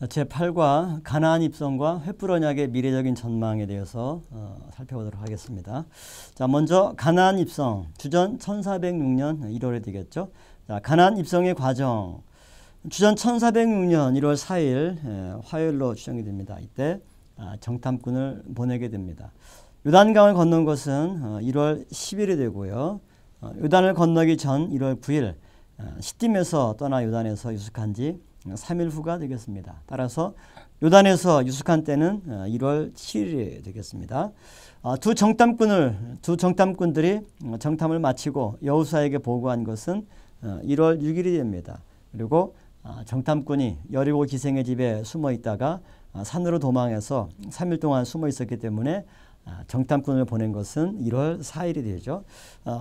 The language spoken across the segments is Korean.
제8과 가나안 입성과 횃불 언약의 미래적인 전망에 대해서 살펴보도록 하겠습니다. 자, 먼저 가나안 입성, 주전 1406년 1월에 되겠죠. 자, 가나안 입성의 과정, 주전 1406년 1월 4일 화요일로 추정이 됩니다. 이때 정탐꾼을 보내게 됩니다. 요단강을 건넌 것은 1월 10일이 되고요. 요단을 건너기 전 1월 9일 시딤에서 떠나 요단에서 유숙한 지 3일 후가 되겠습니다. 따라서 요단에서 유숙한 때는 1월 7일이 되겠습니다. 두 정탐꾼들이 정탐을 마치고 여호수아에게 보고한 것은 1월 6일이 됩니다. 그리고 정탐꾼이 여리고 기생의 집에 숨어 있다가 산으로 도망해서 3일 동안 숨어 있었기 때문에 정탐꾼을 보낸 것은 1월 4일이 되죠.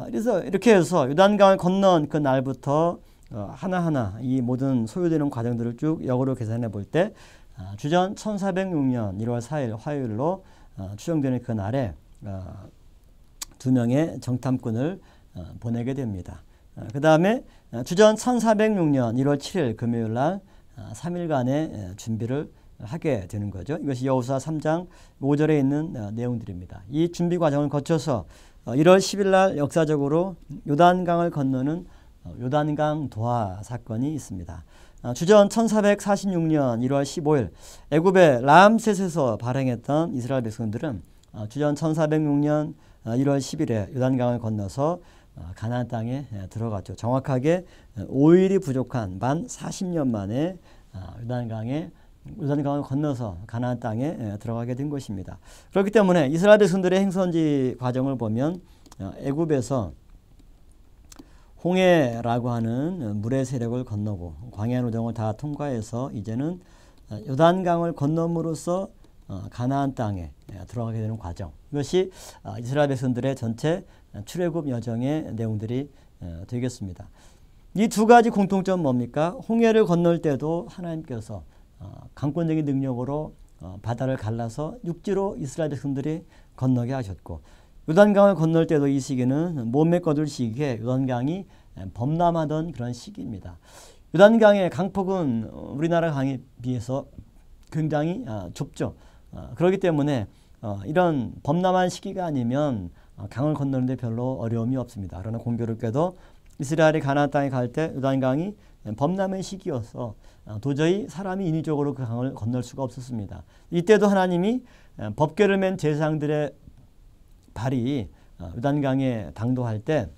그래서 이렇게 해서 요단강을 건넌 그 날부터 하나하나 이 모든 소요되는 과정들을 쭉 역으로 계산해 볼 때 주전 1406년 1월 4일 화요일로 추정되는 그 날에 두 명의 정탐꾼을 보내게 됩니다. 그 다음에 주전 1406년 1월 7일 금요일 날 3일간의 준비를 하게 되는 거죠. 이것이 여호수아 3장 5절에 있는 내용들입니다. 이 준비 과정을 거쳐서 1월 10일 날 역사적으로 요단강을 건너는 요단강 도하 사건이 있습니다. 주전 1446년 1월 15일 애굽의 라암셋에서 발행했던 이스라엘 백성들은 주전 1406년 1월 10일에 요단강을 건너서 가나안 땅에 들어갔죠. 정확하게 5일이 부족한 만 40년 만에 요단강을 건너서 가나안 땅에 들어가게 된 것입니다. 그렇기 때문에 이스라엘 백성들의 행선지 과정을 보면 애굽에서 홍해라고 하는 물의 세력을 건너고 광야 노정을 다 통과해서 이제는 요단강을 건너므로써 가나안 땅에 들어가게 되는 과정. 이것이 이스라엘 백성들의 전체 출애굽 여정의 내용들이 되겠습니다. 이 두 가지 공통점 뭡니까? 홍해를 건널 때도 하나님께서 강권적인 능력으로 바다를 갈라서 육지로 이스라엘 백성들이 건너게 하셨고, 요단강을 건널 때도 이 시기는 몸에 거둘 시기에 요단강이 범람하던 그런 시기입니다. 요단강의 강폭은 우리나라 강에 비해서 굉장히 좁죠. 그렇기 때문에 이런 범람한 시기가 아니면 강을 건너는데 별로 어려움이 없습니다. 그러나 공교롭게도 이스라엘이 가나안 땅에 갈 때 요단강이 범람의 시기여서 도저히 사람이 인위적으로 그 강을 건널 수가 없었습니다. 이때도 하나님이 법궤를 맨 제사장들의 발이 요단강에 당도할 때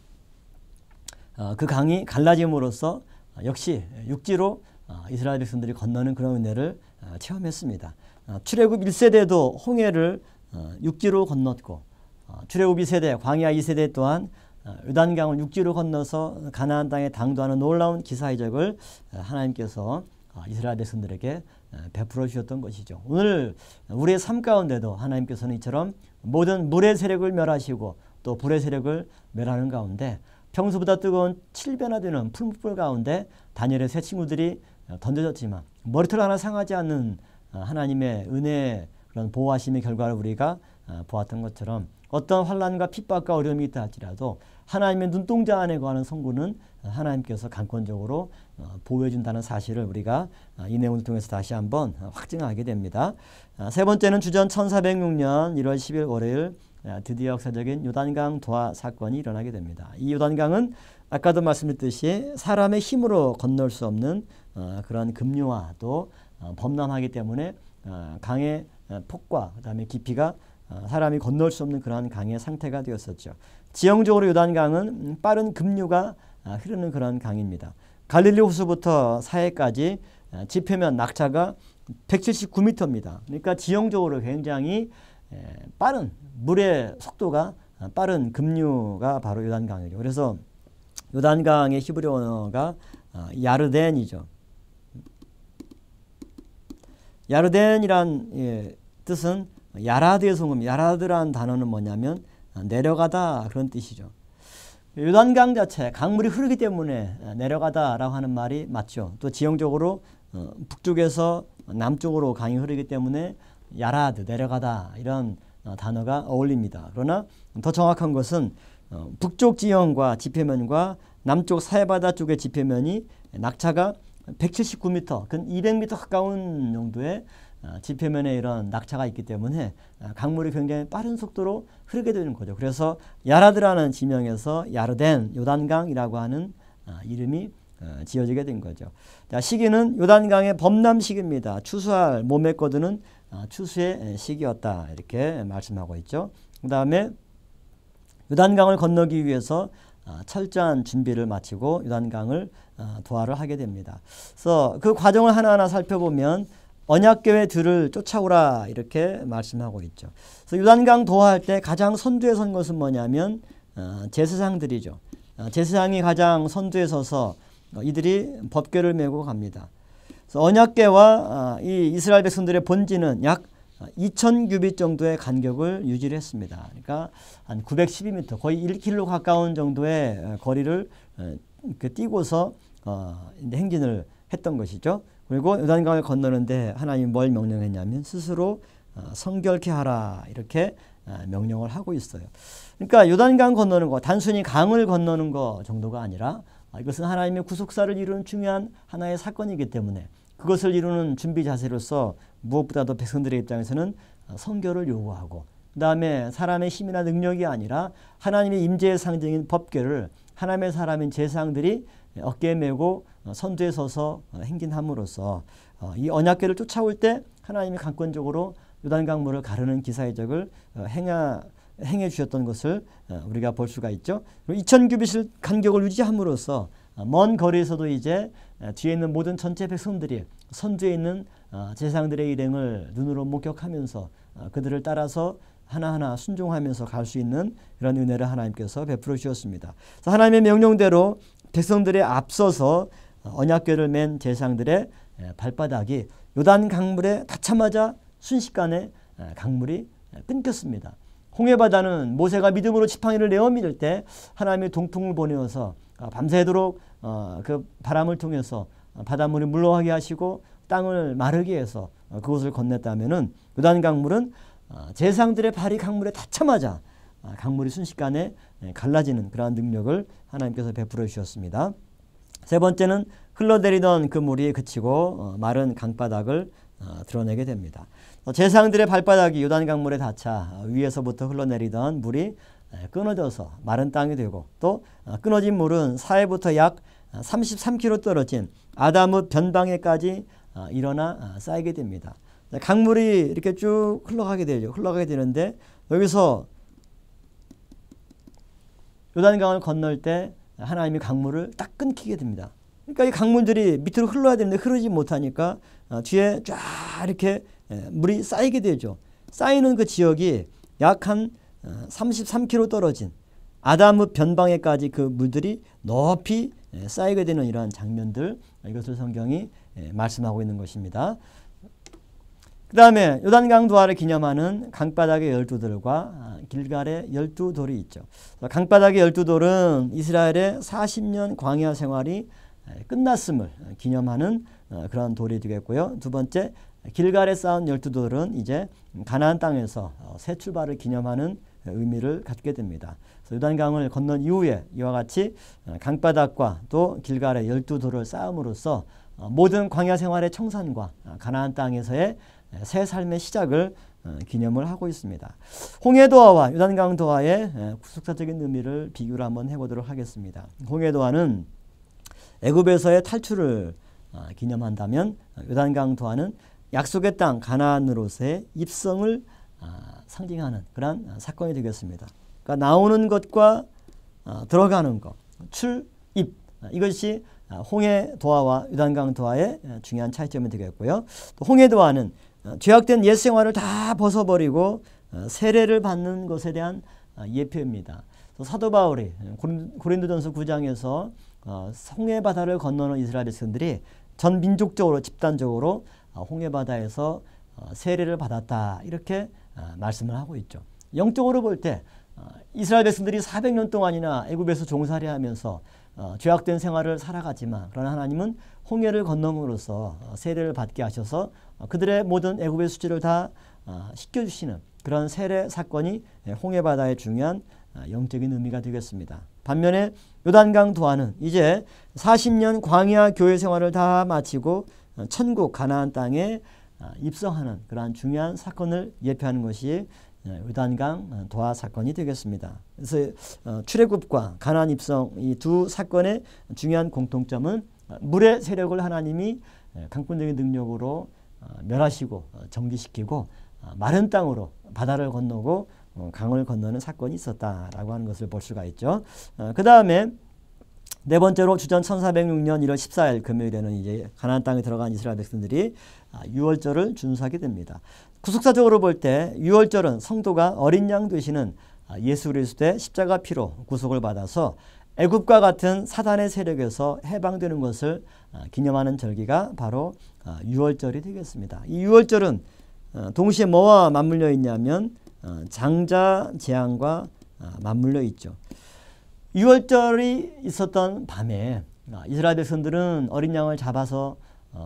그 강이 갈라짐으로써 역시 육지로 이스라엘 백성들이 건너는 그런 은혜를 체험했습니다. 출애굽 1세대도 홍해를 육지로 건넜고 출애굽 2세대, 광야 2세대 또한 요단강을 육지로 건너서 가나안 땅에 당도하는 놀라운 기사 이적을 하나님께서 이스라엘 백성들에게 베풀어 주셨던 것이죠. 오늘 우리의 삶 가운데도 하나님께서는 이처럼 모든 물의 세력을 멸하시고 또 불의 세력을 멸하는 가운데 평소보다 뜨거운 7배나 풀무불 가운데 다니엘의 세 친구들이 던져졌지만 머리털 하나 상하지 않는 하나님의 은혜의 그런 보호하심의 결과를 우리가 보았던 것처럼 어떤 환난과 핍박과 어려움이 있다 할지라도 하나님의 눈동자 안에 거하는 성구는 하나님께서 강권적으로 보호해 준다는 사실을 우리가 이 내용을 통해서 다시 한번 확증하게 됩니다. 세 번째는 주전 1406년 1월 10일 월요일 드디어 역사적인 요단강 도하 사건이 일어나게 됩니다. 이 요단강은 아까도 말씀드렸듯이 사람의 힘으로 건널 수 없는 그런 급류와 또 범람하기 때문에 강의 폭과 그다음에 깊이가 사람이 건널 수 없는 그러한 강의 상태가 되었었죠. 지형적으로 요단강은 빠른 급류가 흐르는 그런 강입니다. 갈릴리 호수부터 사해까지 지표면 낙차가 179m입니다. 그러니까 지형적으로 굉장히 빠른 물의 속도가 빠른 급류가 바로 요단강이죠. 그래서 요단강의 히브리 언어가 야르덴이죠. 야르덴이란 뜻은 야라드에서 온 겁니다. 야라드라는 단어는 뭐냐면 내려가다 그런 뜻이죠. 요단강 자체 강물이 흐르기 때문에 내려가다라고 하는 말이 맞죠. 또 지형적으로 북쪽에서 남쪽으로 강이 흐르기 때문에 야라드 내려가다 이런 단어가 어울립니다. 그러나 더 정확한 것은 북쪽 지형과 지표면과 남쪽 사해바다 쪽의 지표면이 낙차가 179m, 근 200m 가까운 정도의 지표면에 이런 낙차가 있기 때문에 강물이 굉장히 빠른 속도로 흐르게 되는 거죠. 그래서 야라드라는 지명에서 야르덴, 요단강이라고 하는 이름이 지어지게 된 거죠. 자, 시기는 요단강의 범람 시기입니다. 추수할 몸에 거두는 추수의 시기였다. 이렇게 말씀하고 있죠. 그 다음에 요단강을 건너기 위해서 철저한 준비를 마치고 요단강을 도하를 하게 됩니다. 그래서 그 과정을 하나하나 살펴보면 언약궤의 들을 쫓아오라 이렇게 말씀하고 있죠. 그래서 요단강 도하할 때 가장 선두에 선 것은 뭐냐면 제사장들이죠. 제사장이 가장 선두에 서서 이들이 법궤를 메고 갑니다. 그래서 언약궤와 이 이스라엘 백성들의 본지는 약 2000규빗 정도의 간격을 유지를 했습니다. 그러니까 한 912m, 거의 1km 가까운 정도의 거리를 뛰고서 행진을 했던 것이죠. 그리고 요단강을 건너는데 하나님이 뭘 명령했냐면 스스로 성결케 하라 이렇게 명령을 하고 있어요. 그러니까 요단강 건너는 거, 단순히 강을 건너는 거 정도가 아니라 이것은 하나님의 구속사를 이루는 중요한 하나의 사건이기 때문에 그것을 이루는 준비 자세로서 무엇보다도 백성들의 입장에서는 성결을 요구하고 그 다음에 사람의 힘이나 능력이 아니라 하나님의 임재의 상징인 법궤를 하나님의 사람인 제사장들이 어깨에 메고 선두에 서서 행진함으로써 이 언약궤를 쫓아올 때 하나님이 강권적으로 요단강물을 가르는 기사의적을 행해 주셨던 것을 우리가 볼 수가 있죠. 2000규빗을 간격을 유지함으로써 먼 거리에서도 이제 뒤에 있는 모든 전체 백성들이 선두에 있는 제사장들의 일행을 눈으로 목격하면서 그들을 따라서 하나하나 순종하면서 갈 수 있는 이런 은혜를 하나님께서 베풀어 주셨습니다. 그래서 하나님의 명령대로 백성들에 앞서서 언약궤를 맨 제사장들의 발바닥이 요단 강물에 닿자마자 순식간에 강물이 끊겼습니다. 홍해바다는 모세가 믿음으로 지팡이를 내어 밀을 때 하나님의 동풍을 보내어서 밤새도록 그 바람을 통해서 바닷물이 물러가게 하시고 땅을 마르게 해서 그곳을 건넸다면은 요단 강물은 제사장들의 발이 강물에 닿자마자 강물이 순식간에 갈라지는 그러한 능력을 하나님께서 베풀어 주셨습니다. 세 번째는 흘러내리던 그 물이 그치고 마른 강바닥을 드러내게 됩니다. 제사장들의 발바닥이 요단 강물에 닿자 위에서부터 흘러내리던 물이 끊어져서 마른 땅이 되고 또 끊어진 물은 사해부터 약 33km 떨어진 아담읍 변방에까지 일어나 쌓이게 됩니다. 강물이 이렇게 쭉 흘러가게 되죠. 흘러가게 되는데 여기서 요단강을 건널 때 하나님이 강물을 딱 끊기게 됩니다. 그러니까 이 강물들이 밑으로 흘러야 되는데 흐르지 못하니까 뒤에 쫙 이렇게 물이 쌓이게 되죠. 쌓이는 그 지역이 약 한 33km 떨어진 아담읍 변방에까지 그 물들이 높이 쌓이게 되는 이러한 장면들, 이것을 성경이 말씀하고 있는 것입니다. 그 다음에 요단강 도하를 기념하는 강바닥의 12돌과 길갈의 12돌이 있죠. 강바닥의 12돌은 이스라엘의 40년 광야 생활이 끝났음을 기념하는 그런 돌이 되겠고요. 두 번째, 길갈에 쌓은 12돌은 이제 가나안 땅에서 새 출발을 기념하는 의미를 갖게 됩니다. 요단강을 건넌 이후에 이와 같이 강바닥과 또 길갈의 12돌을 쌓음으로써 모든 광야 생활의 청산과 가나안 땅에서의 새 삶의 시작을 기념을 하고 있습니다. 홍해도하와 요단강 도하의 구속사적인 의미를 비교를 한번 해보도록 하겠습니다. 홍해도하는 애굽에서의 탈출을 기념한다면 요단강 도하는 약속의 땅 가나안으로서의 입성을 상징하는 그런 사건이 되겠습니다. 그러니까 나오는 것과 들어가는 것, 출입, 이것이 홍해도하와 요단강 도하의 중요한 차이점이 되겠고요. 또 홍해도하는 죄악된 옛 생활을 다 벗어버리고 세례를 받는 것에 대한 예표입니다. 사도 바울이 고린도전서 9장에서 홍해바다를 건너는 이스라엘 백성들이 전 민족적으로 집단적으로 홍해바다에서 세례를 받았다 이렇게 말씀을 하고 있죠. 영적으로 볼 때 이스라엘 백성들이 400년 동안이나 애굽에서 종살이 하면서 죄악된 생활을 살아가지만 그러나 하나님은 홍해를 건너므로써 세례를 받게 하셔서 그들의 모든 애굽의 수치를 다 씻겨주시는 그런 세례 사건이 홍해바다의 중요한 영적인 의미가 되겠습니다. 반면에 요단강 도하는 이제 40년 광야 교회 생활을 다 마치고 천국 가나안 땅에 입성하는 그러한 중요한 사건을 예표하는 것이 요단강 도하 사건이 되겠습니다. 그래서 출애굽과 가나안 입성 이 두 사건의 중요한 공통점은 물의 세력을 하나님이 강권적인 능력으로 멸하시고 정지시키고 마른 땅으로 바다를 건너고 강을 건너는 사건이 있었다라고 하는 것을 볼 수가 있죠. 그 다음에 네 번째로 주전 1406년 1월 14일 금요일에는 이제 가나안 땅에 들어간 이스라엘 백성들이 유월절을 준수하게 됩니다. 구속사적으로 볼 때 유월절은 성도가 어린 양 되시는 예수 그리스도의 십자가 피로 구속을 받아서 애굽과 같은 사단의 세력에서 해방되는 것을 기념하는 절기가 바로 유월절이 되겠습니다. 이 유월절은 동시에 뭐와 맞물려 있냐면 장자 재앙과 맞물려 있죠. 유월절이 있었던 밤에 이스라엘 백성들은 어린 양을 잡아서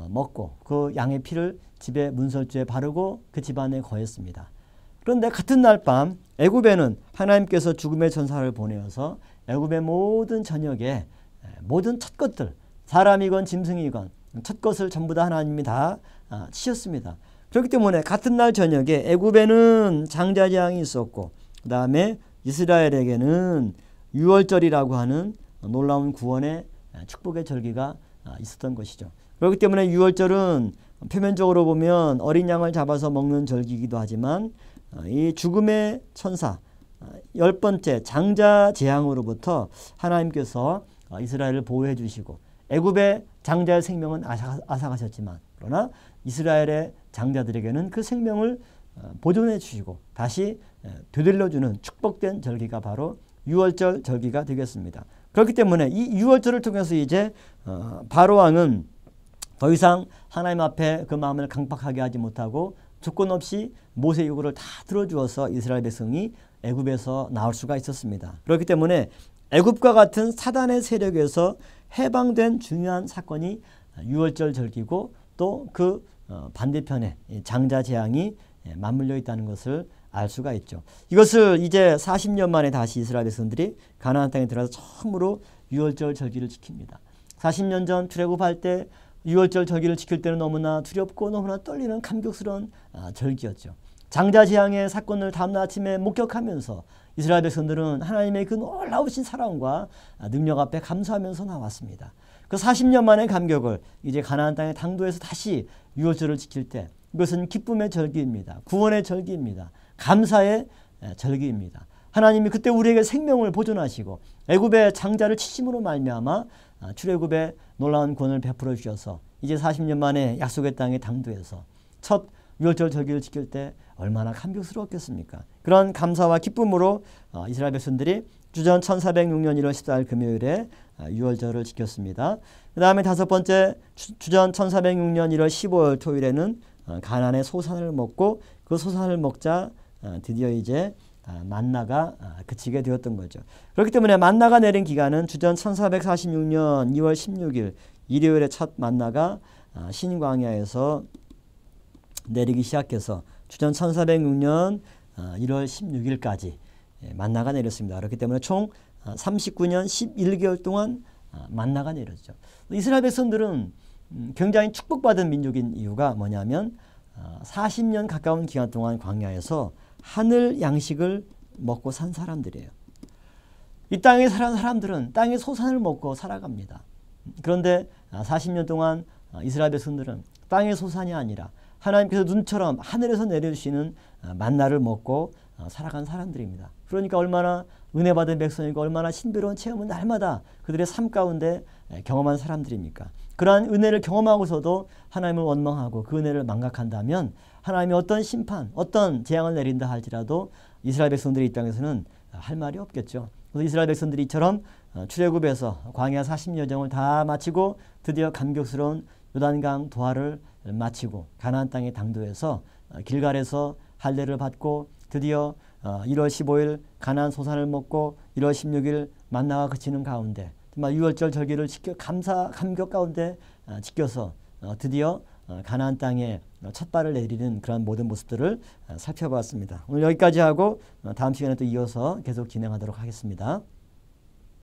먹고 그 양의 피를 집의 문설주에 바르고 그 집안에 거했습니다. 그런데 같은 날 밤 애굽에는 하나님께서 죽음의 전사를 보내어서 애굽의 모든 전역에 모든 첫 것들 사람이건 짐승이건 첫 것을 전부 다 하나님이 다 치셨습니다. 그렇기 때문에 같은 날 저녁에 애굽에는 장자재앙이 있었고 그 다음에 이스라엘에게는 유월절이라고 하는 놀라운 구원의 축복의 절기가 있었던 것이죠. 그렇기 때문에 유월절은 표면적으로 보면 어린 양을 잡아서 먹는 절기이기도 하지만 이 죽음의 천사 10번째 장자 재앙으로부터 하나님께서 이스라엘을 보호해 주시고 애굽의 장자의 생명은 앗아가셨지만 그러나 이스라엘의 장자들에게는 그 생명을 보존해 주시고 다시 되돌려주는 축복된 절기가 바로 유월절 절기가 되겠습니다. 그렇기 때문에 이 유월절을 통해서 이제 바로왕은 더 이상 하나님 앞에 그 마음을 강박하게 하지 못하고 조건 없이 모세 요구를 다 들어주어서 이스라엘 백성이 애굽에서 나올 수가 있었습니다. 그렇기 때문에 애굽과 같은 사단의 세력에서 해방된 중요한 사건이 유월절 절기고 또 그 반대편에 장자 재앙이 맞물려 있다는 것을 알 수가 있죠. 이것을 이제 40년 만에 다시 이스라엘 백성들이 가나안 땅에 들어가서 처음으로 유월절 절기를 지킵니다. 40년 전 출애굽할 때 유월절 절기를 지킬 때는 너무나 두렵고 너무나 떨리는 감격스러운 절기였죠. 장자 재앙의 사건을 다음날 아침에 목격하면서 이스라엘 백성들은 하나님의 그 놀라우신 사랑과 능력 앞에 감사하면서 나왔습니다. 그 40년 만의 감격을 이제 가나안 땅의 당도에서 다시 유월절을 지킬 때 이것은 기쁨의 절기입니다. 구원의 절기입니다. 감사의 절기입니다. 하나님이 그때 우리에게 생명을 보존하시고 애굽의 장자를 치심으로 말미암아 출애굽의 놀라운 구원을 베풀어 주셔서 이제 40년 만에 약속의 땅의 당도에서 첫 유월절 절기를 지킬 때 얼마나 감격스러웠겠습니까? 그런 감사와 기쁨으로 이스라엘 백성들이 주전 1406년 1월 14일 금요일에 유월절을 지켰습니다. 그 다음에 다섯 번째 주전 1406년 1월 15일 토요일에는 가나안의 소산을 먹고 그 소산을 먹자 드디어 이제 만나가 그치게 되었던 거죠. 그렇기 때문에 만나가 내린 기간은 주전 1446년 2월 16일 일요일에 첫 만나가 신광야에서 내리기 시작해서 주전 1406년 1월 16일까지 만나가 내렸습니다. 그렇기 때문에 총 39년 11개월 동안 만나가 내렸죠. 이스라엘 백성들은 굉장히 축복받은 민족인 이유가 뭐냐면 40년 가까운 기간 동안 광야에서 하늘 양식을 먹고 산 사람들이에요. 이 땅에 사는 사람들은 땅의 소산을 먹고 살아갑니다. 그런데 40년 동안 이스라엘 백성들은 땅의 소산이 아니라 하나님께서 눈처럼 하늘에서 내려주시는 만나를 먹고 살아간 사람들입니다. 그러니까 얼마나 은혜 받은 백성이고 얼마나 신비로운 체험을 날마다 그들의 삶 가운데 경험한 사람들입니까? 그러한 은혜를 경험하고서도 하나님을 원망하고 그 은혜를 망각한다면 하나님이 어떤 심판, 어떤 재앙을 내린다 할지라도 이스라엘 백성들의 입장에서는 할 말이 없겠죠. 그래서 이스라엘 백성들이 이처럼 출애굽에서 광야 40여정을 다 마치고 드디어 감격스러운 요단강 도하를 마치고 가나안 땅의 당도에서 길갈에서 할례를 받고 드디어 1월 15일 가나안 소산을 먹고 1월 16일 만나가 그치는 가운데 정말 유월절 절기를 지켜 감격 가운데 지켜서 드디어 가나안 땅에 첫 발을 내디디는 그런 모든 모습들을 살펴보았습니다. 오늘 여기까지 하고 다음 시간에 또 이어서 계속 진행하도록 하겠습니다.